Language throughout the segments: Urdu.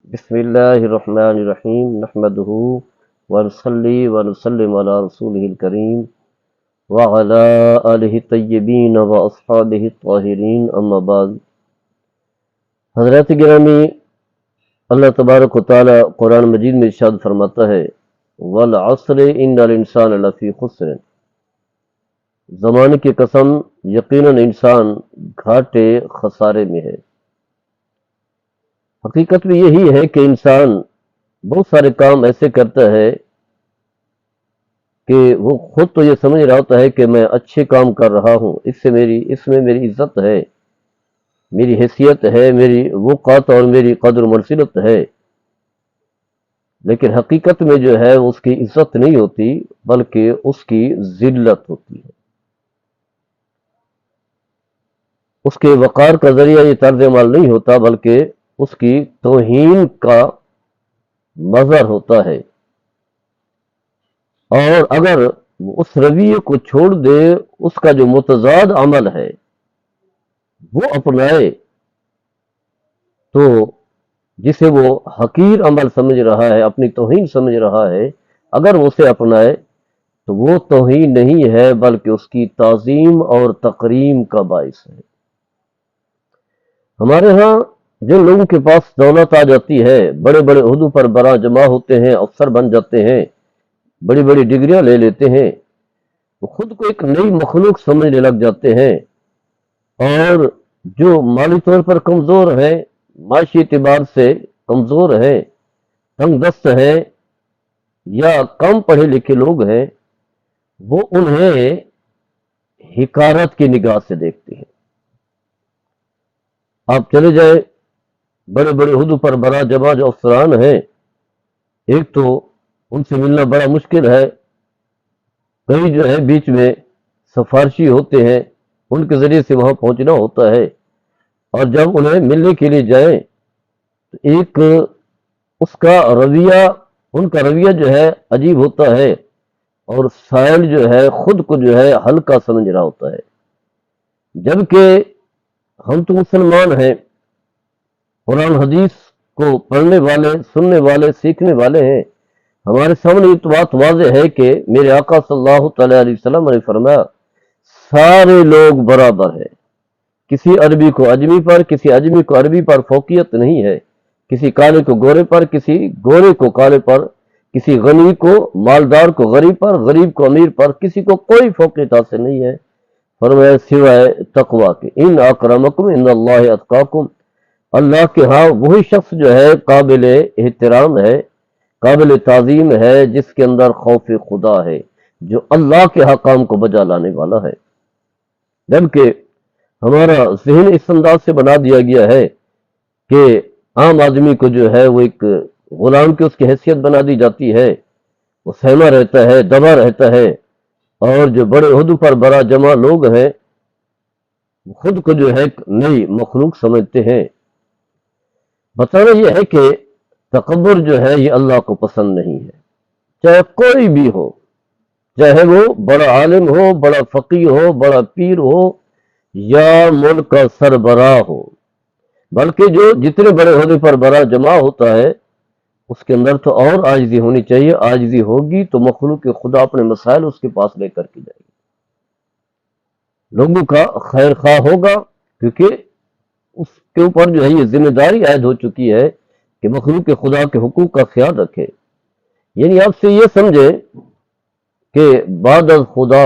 بسم اللہ الرحمن الرحیم نحمده ونصلی ونسلم علی رسولہ الکریم وعلی آلہ الطیبین واصحابہ الطاہرین اما بعد۔ حضرات گرامی، اللہ تبارک و تعالی قرآن مجید میں ارشاد فرماتا ہے والعصر ان الانسان لفی خسر، زمانے کی قسم یقیناً انسان گھاٹے خسارے میں ہے۔ حقیقت میں یہی ہے کہ انسان بہت سارے کام ایسے کرتا ہے کہ وہ خود تو یہ سمجھ رہا ہوتا ہے کہ میں اچھے کام کر رہا ہوں، اس میں میری عزت ہے، میری حیثیت ہے، میری وقت اور میری قدر و منزلت ہے، لیکن حقیقت میں جو ہے اس کی عزت نہیں ہوتی بلکہ اس کی ذلت ہوتی ہے۔ اس کے وقار کا ذریعہ یہ طرز عمل نہیں ہوتا بلکہ اس کی توہین کا مظہر ہوتا ہے، اور اگر اس رویے کو چھوڑ دے، اس کا جو متضاد عمل ہے وہ اپنائے، تو جسے وہ حقیر عمل سمجھ رہا ہے، اپنی توہین سمجھ رہا ہے، اگر وہ اسے اپنائے تو وہ توہین نہیں ہے بلکہ اس کی تعظیم اور تکریم کا باعث ہے۔ ہمارے ہاں جن لوگوں کے پاس دولت آ جاتی ہے، بڑے بڑے عہدوں پر برآں جمع ہوتے ہیں، افسر بن جاتے ہیں، بڑی بڑی ڈگریاں لے لیتے ہیں، وہ خود کو ایک نئی مخلوق سمجھنے لگ جاتے ہیں، اور جو مالی طور پر کمزور ہیں، معاشی اعتبار سے کمزور ہیں، تنگ دست ہیں یا کم پڑھے لکھے لوگ ہیں، وہ انہیں حقارت کی نگاہ سے دیکھتے ہیں۔ آپ چلے جائیں بڑے بڑے عہدوں پر برآں جمع جو افسران ہیں، ایک تو ان سے ملنا بڑا مشکل ہے، کئی جو ہے بیچ میں سفارشی ہوتے ہیں، ان کے ذریعے سے وہاں پہنچنا ہوتا ہے، اور جب انہیں ملنے کے لیے جائیں تو ایک اس کا رویہ، ان کا رویہ جو ہے عجیب ہوتا ہے، اور سائل جو ہے خود کو جو ہے ہلکا سمجھ رہا ہوتا ہے، جبکہ ہم تو مسلمان ہیں، قرآن حدیث کو پڑھنے والے، سننے والے، سیکھنے والے ہیں۔ ہمارے سامنے یہ تو بات واضح ہے کہ میرے آقا صلی اللہ تعالیٰ علیہ وسلم نے فرمایا سارے لوگ برابر ہیں، کسی عربی کو اجمی پر، کسی اجمی کو عربی پر فوقیت نہیں ہے، کسی کالے کو گورے پر، کسی گورے کو کالے پر، کسی غنی کو مالدار کو غریب پر، غریب کو امیر پر، کسی کو کوئی فوقیت حاصل نہیں ہے، فرمایا سوائے تقوی کے، ان اکرمکم ان اللہ اتقاکم، اللہ کے ہاں وہی شخص جو ہے قابل احترام ہے، قابل تعظیم ہے، جس کے اندر خوف خدا ہے، جو اللہ کے حکام کو بجا لانے والا ہے۔ جبکہ ہمارا ذہن اس انداز سے بنا دیا گیا ہے کہ عام آدمی کو جو ہے وہ ایک غلام کی اس کی حیثیت بنا دی جاتی ہے، وہ سہما رہتا ہے، دبا رہتا ہے، اور جو بڑے عہدوں پر برآں جمع لوگ ہیں خود کو جو ہے ایک نئی مخلوق سمجھتے ہیں۔ بتانا یہ ہے کہ تکبر جو ہے یہ اللہ کو پسند نہیں ہے، چاہے کوئی بھی ہو، چاہے وہ بڑا عالم ہو، بڑا فقیہ ہو، بڑا پیر ہو، یا ملک کا سربراہ ہو، بلکہ جو جتنے بڑے عہدے پر برآں جمع ہوتا ہے اس کے اندر تو اور عاجزی ہونی چاہیے، عاجزی ہوگی تو مخلوق خدا اپنے مسائل اس کے پاس لے کر کے جائے گی، لوگوں کا خیر خواہ ہوگا، کیونکہ اس کے اوپر جو ہے یہ ذمہ داری عائد ہو چکی ہے کہ مخلوق خدا کے حقوق کا خیال رکھے۔ یعنی آپ سے یہ سمجھے کہ بعد از خدا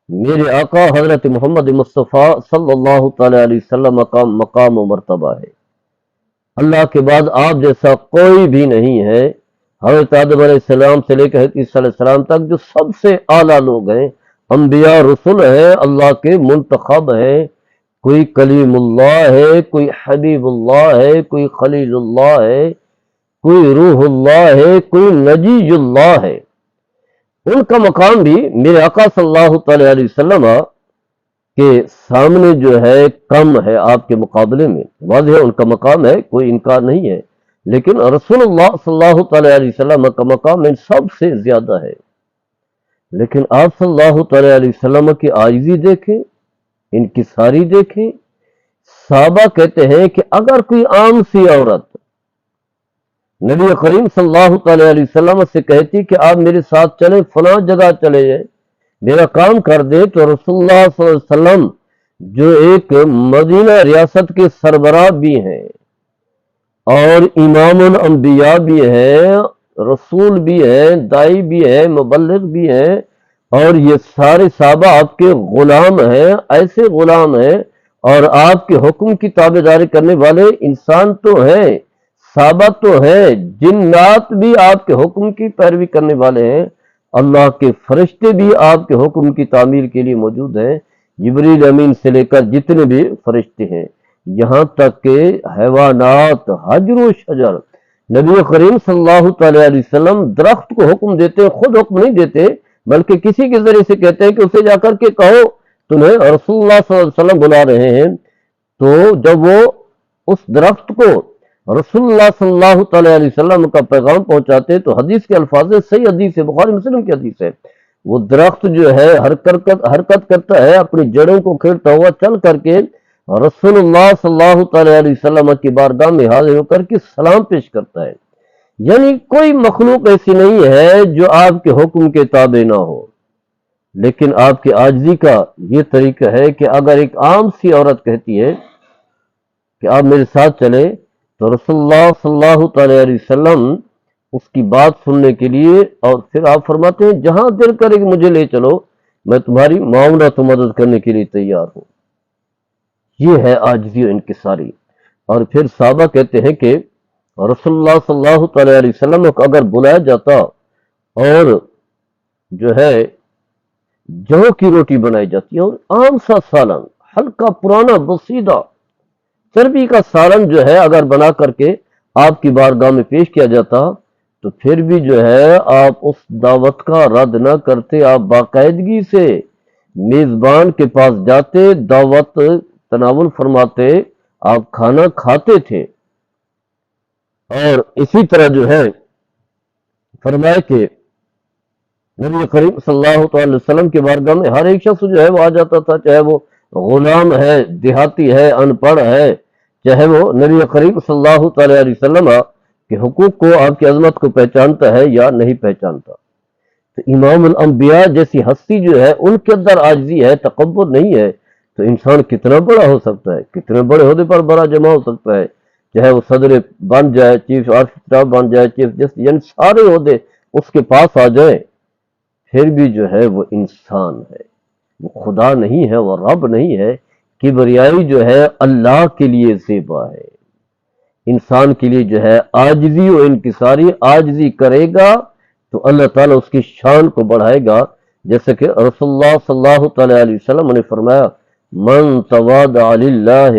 میرے آقا حضرت محمد مصطفیٰ صلی اللہ تعالی علیہ وسلم کا مقام و مرتبہ ہے، اللہ کے بعد آپ جیسا کوئی بھی نہیں ہے، حضرت آدم علیہ السلام سے لے کر حضرت عیسیٰ علیہ السلام تک جو سب سے اعلیٰ لوگ ہیں، انبیاء رسول ہیں، اللہ کے منتخب ہیں، کوئی کلیم اللہ ہے، کوئی حبیب اللہ ہے، کوئی خلیل اللہ ہے، کوئی روح اللہ ہے، کوئی نجی اللہ ہے، ان کا مقام بھی میرے آقا صلی اللہ تعالی علیہ وسلم کے سامنے جو ہے کم ہے، آپ کے مقابلے میں واضح ہے ان کا مقام ہے، کوئی انکار نہیں ہے، لیکن رسول اللہ صلی اللہ تعالی علیہ وسلم کا مقام ان سب سے زیادہ ہے۔ لیکن آپ صلی اللہ تعالی علیہ وسلم کی عاجزی دیکھیں، ان کی ساری دیکھیں، صحابہ کہتے ہیں کہ اگر کوئی عام سی عورت نبی کریم صلی اللہ تعالی علیہ وسلم سے کہتی کہ آپ میرے ساتھ چلیں، فلاں جگہ چلے جائیں، میرا کام کر دے، تو رسول اللہ صلی اللہ علیہ وسلم جو ایک مدینہ ریاست کے سربراہ بھی ہیں اور امام الانبیاء بھی ہیں، رسول بھی ہیں، دائی بھی ہیں، مبلغ بھی ہیں، اور یہ سارے صحابہ آپ کے غلام ہیں، ایسے غلام ہیں اور آپ کے حکم کی تابع داری کرنے والے انسان تو ہیں، صحابہ تو ہیں، جنات بھی آپ کے حکم کی پیروی کرنے والے ہیں، اللہ کے فرشتے بھی آپ کے حکم کی تعمیل کے لیے موجود ہیں، جبریل امین سے لے کر جتنے بھی فرشتے ہیں، یہاں تک کہ حیوانات، حجر و شجر، نبی کریم صلی اللہ تعالی علیہ وسلم درخت کو حکم دیتے ہیں، خود حکم نہیں دیتے بلکہ کسی کے ذریعے سے کہتے ہیں کہ اسے جا کر کے کہو تمہیں رسول اللہ صلی اللہ علیہ وسلم بلا رہے ہیں، تو جب وہ اس درخت کو رسول اللہ صلی اللہ تعالی علیہ وسلم کا پیغام پہنچاتے تو حدیث کے الفاظ صحیح حدیث ہے، بخاری مسلم کی حدیث ہے، وہ درخت جو ہے حرکت کرتا ہے، اپنی جڑوں کو کھیرتا ہوا چل کر کے رسول اللہ صلی اللہ تعالی علیہ وسلم کی بارگاہ میں حاضر ہو کر کے سلام پیش کرتا ہے۔ یعنی کوئی مخلوق ایسی نہیں ہے جو آپ کے حکم کے تابع نہ ہو، لیکن آپ کی عاجزی کا یہ طریقہ ہے کہ اگر ایک عام سی عورت کہتی ہے کہ آپ میرے ساتھ چلیں تو رسول اللہ صلی اللہ تعالی علیہ وسلم اس کی بات سننے کے لیے، اور پھر آپ فرماتے ہیں جہاں دل کرے کہ مجھے لے چلو، میں تمہاری معاونت و مدد کرنے کے لیے تیار ہوں۔ یہ ہے عاجزی و انکساری۔ اور پھر صحابہ کہتے ہیں کہ رسول اللہ صلی اللہ تعالی علیہ وسلم کو اگر بلایا جاتا اور جو ہے جو کی روٹی بنائی جاتی ہے اور عام سا سالن، ہلکا پرانا بسیدہ چربی کا سالن جو ہے اگر بنا کر کے آپ کی بارگاہ میں پیش کیا جاتا تو پھر بھی جو ہے آپ اس دعوت کا رد نہ کرتے، آپ باقاعدگی سے میزبان کے پاس جاتے، دعوت تناول فرماتے، آپ کھانا کھاتے تھے۔ اور اسی طرح جو ہے فرمایا کہ نبی کریم صلی اللہ علیہ وسلم کے بارگاہ میں ہر ایک شخص جو ہے وہ آ جاتا تھا، چاہے وہ غلام ہے، دیہاتی ہے، ان پڑھ ہے، چاہے وہ نبی کریم صلی اللہ تعالی علیہ وسلم کے حقوق کو، آپ کی عظمت کو پہچانتا ہے یا نہیں پہچانتا۔ تو امام الانبیاء جیسی ہستی جو ہے ان کے اندر عاجزی ہے، تکبر نہیں ہے، تو انسان کتنا بڑا ہو سکتا ہے، کتنے بڑے عہدے پر بڑا جمع ہو سکتا ہے، چاہے وہ صدر بن جائے، چیف آف اسٹاف بن جائے، چیف جسٹس، یعنی سارے عہدے اس کے پاس آ جائیں، پھر بھی جو ہے وہ انسان ہے، وہ خدا نہیں ہے، وہ رب نہیں ہے۔ کبریائی جو ہے اللہ کے لیے زیبا ہے، انسان کے لیے جو ہے عاجزی و انکساری، عاجزی کرے گا تو اللہ تعالیٰ اس کی شان کو بڑھائے گا، جیسے کہ رسول اللہ صلی اللہ تعالی علیہ وسلم نے فرمایا من تواضع للہ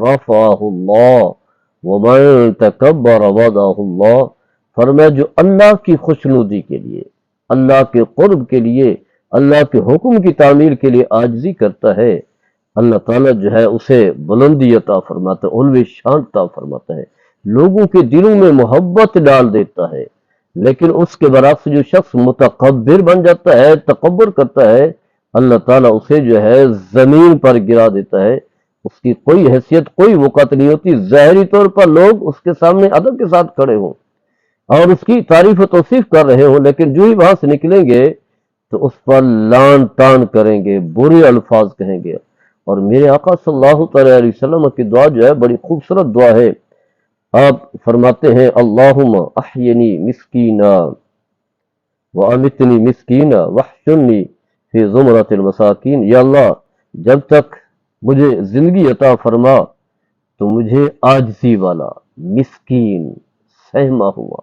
رفعہ اللہ ومن تکبر وضعہ اللہ، فرمایا جو اللہ کی خوشنودی کے لیے، اللہ کے قرب کے لیے، اللہ کے حکم کی تعمیل کے لیے عاجزی کرتا ہے، اللہ تعالیٰ جو ہے اسے بلندی عطا فرماتا ہے، علو شان عطا فرماتا ہے، لوگوں کے دلوں میں محبت ڈال دیتا ہے۔ لیکن اس کے برعکس جو شخص متکبر بن جاتا ہے، تکبر کرتا ہے، اللہ تعالیٰ اسے جو ہے زمین پر گرا دیتا ہے، اس کی کوئی حیثیت، کوئی وقت نہیں ہوتی، ظاہری طور پر لوگ اس کے سامنے ادب کے ساتھ کھڑے ہوں اور اس کی تعریف و توصیف کر رہے ہوں، لیکن جو ہی وہاں سے نکلیں گے تو اس پر لان تان کریں گے، برے الفاظ کہیں گے۔ اور میرے آقا صلی اللہ تعالی علیہ وسلم کی دعا جو ہے بڑی خوبصورت دعا ہے، آپ فرماتے ہیں اللہم احینی مسکینا وامتنی مسکینا واحشرنی فی زمرۃ المساکین، یا اللہ جب تک مجھے زندگی عطا فرما تو مجھے عاجزی والا، مسکین، سہما ہوا،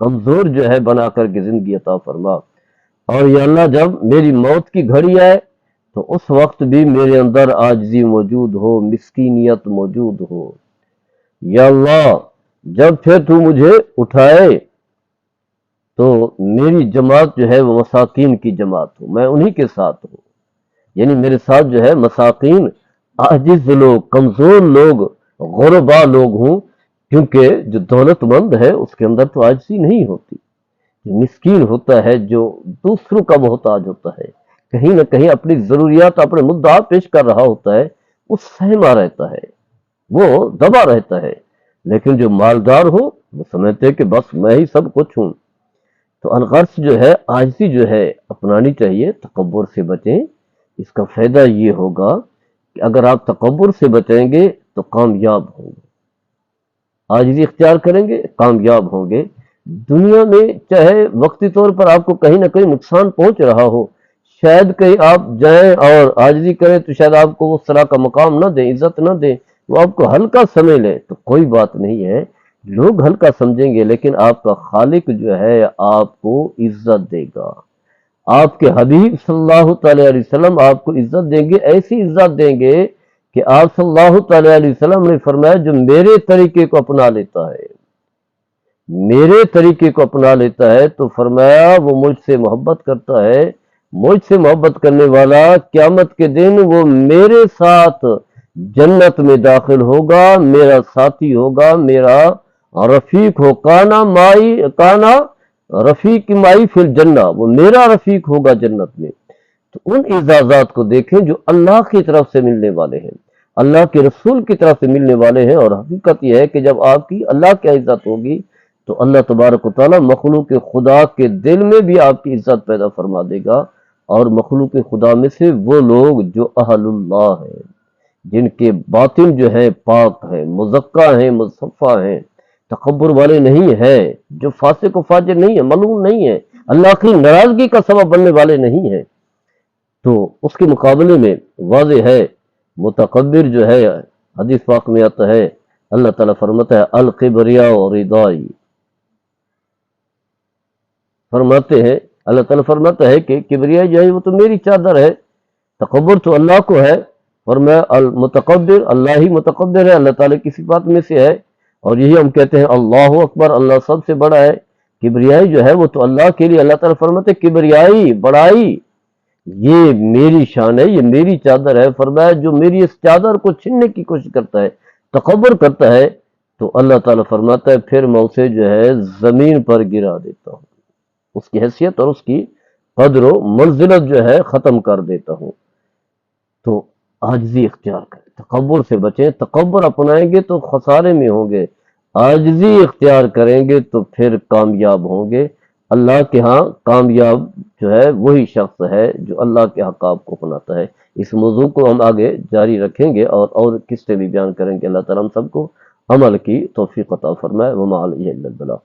کمزور جو ہے بنا کر کے زندگی عطا فرما، اور یا اللہ جب میری موت کی گھڑی آئے تو اس وقت بھی میرے اندر عاجزی موجود ہو، مسکینیت موجود ہو، یا اللہ جب پھر تو مجھے اٹھائے تو میری جماعت جو ہے وہ مساکین کی جماعت ہو، میں انہی کے ساتھ ہوں، یعنی میرے ساتھ جو ہے مساکین، عاجز لوگ، کمزور لوگ، غربا لوگ ہوں، کیونکہ جو دولت مند ہے اس کے اندر تو عاجزی نہیں ہوتی، مسکین ہوتا ہے جو دوسروں کا محتاج ہوتا ہے، کہیں نہ کہیں اپنی ضروریات، اپنے مدعا پیش کر رہا ہوتا ہے، وہ سہما رہتا ہے، وہ دبا رہتا ہے، لیکن جو مالدار ہو وہ سمجھتے کہ بس میں ہی سب کچھ ہوں. تو الغرض جو ہے عاجزی جو ہے اپنانی چاہیے، تکبر سے بچیں. اس کا فائدہ یہ ہوگا کہ اگر آپ تکبر سے بچیں گے تو کامیاب ہوں گے، عاجزی اختیار کریں گے کامیاب ہوں گے. دنیا میں چاہے وقتی طور پر آپ کو کہیں نہ کہیں نقصان پہنچ رہا ہو، شاید کہیں آپ جائیں اور عاجزی کریں تو شاید آپ کو اس طرح کا مقام نہ دیں، عزت نہ دیں، وہ آپ کو ہلکا سمجھ لیں، تو کوئی بات نہیں ہے. لوگ ہلکا سمجھیں گے لیکن آپ کا خالق جو ہے آپ کو عزت دے گا. آپ کے حبیب صلی اللہ تعالی علیہ وسلم آپ کو عزت دیں گے، ایسی عزت دیں گے کہ آپ صلی اللہ تعالی علیہ وسلم نے فرمایا جو میرے طریقے کو اپنا لیتا ہے، میرے طریقے کو اپنا لیتا ہے تو فرمایا وہ مجھ سے محبت کرتا ہے. مجھ سے محبت کرنے والا قیامت کے دن وہ میرے ساتھ جنت میں داخل ہوگا، میرا ساتھی ہوگا، میرا رفیق ہو. کانا رفیق مائی فی الجنہ، وہ میرا رفیق ہوگا جنت میں. تو ان اعزازات کو دیکھیں جو اللہ کی طرف سے ملنے والے ہیں، اللہ کے رسول کی طرف سے ملنے والے ہیں. اور حقیقت یہ ہے کہ جب آپ کی اللہ کی عزت ہوگی تو اللہ تبارک و تعالیٰ مخلوق خدا کے دل میں بھی آپ کی عزت پیدا فرما دے گا. اور مخلوق خدا میں سے وہ لوگ جو اہل اللہ ہیں، جن کے باطن جو ہے پاک ہے، مزکہ ہیں، مصفہ ہیں، تکبر والے نہیں ہیں، جو فاسق و فاجر نہیں ہے، ملعون نہیں ہے، اللہ کی ناراضگی کا سبب بننے والے نہیں ہیں، تو اس کے مقابلے میں واضح ہے متکبر جو ہے، حدیث پاک میں آتا ہے اللہ تعالیٰ فرماتا ہے الکبریاء ردائی، فرماتے ہیں اللہ تعالیٰ فرماتا ہے کہ کبریا جو ہے وہ تو میری چادر ہے. تکبر تو اللہ کو ہے، اور میں المتکبر، اللہ ہی متکبر ہے، اللہ تعالیٰ کی صفات میں سے ہے. اور یہی ہم کہتے ہیں اللہ اکبر، اللہ سب سے بڑا ہے. کبریائی جو ہے وہ تو اللہ کے لیے، اللہ تعالیٰ فرماتے ہیں کبریائی بڑائی یہ میری شان ہے، یہ میری چادر ہے. فرمایا جو میری اس چادر کو چھیننے کی کوشش کرتا ہے، تکبر کرتا ہے، تو اللہ تعالیٰ فرماتا ہے پھر میں اسے جو ہے زمین پر گرا دیتا ہوں، اس کی حیثیت اور اس کی قدر و منزلت جو ہے ختم کر دیتا ہوں. تو عاجزی اختیار کریں، تکبر سے بچیں. تکبر اپنائیں گے تو خسارے میں ہوں گے، عاجزی اختیار کریں گے تو پھر کامیاب ہوں گے. اللہ کے ہاں کامیاب جو ہے وہی شخص ہے جو اللہ کے حقاب کو اپناتا ہے. اس موضوع کو ہم آگے جاری رکھیں گے اور قصے بھی بیان کریں گے. اللہ تعالیٰ ہم سب کو عمل کی توفیق عطا فرمائے. وما علیہ الا البلاغ.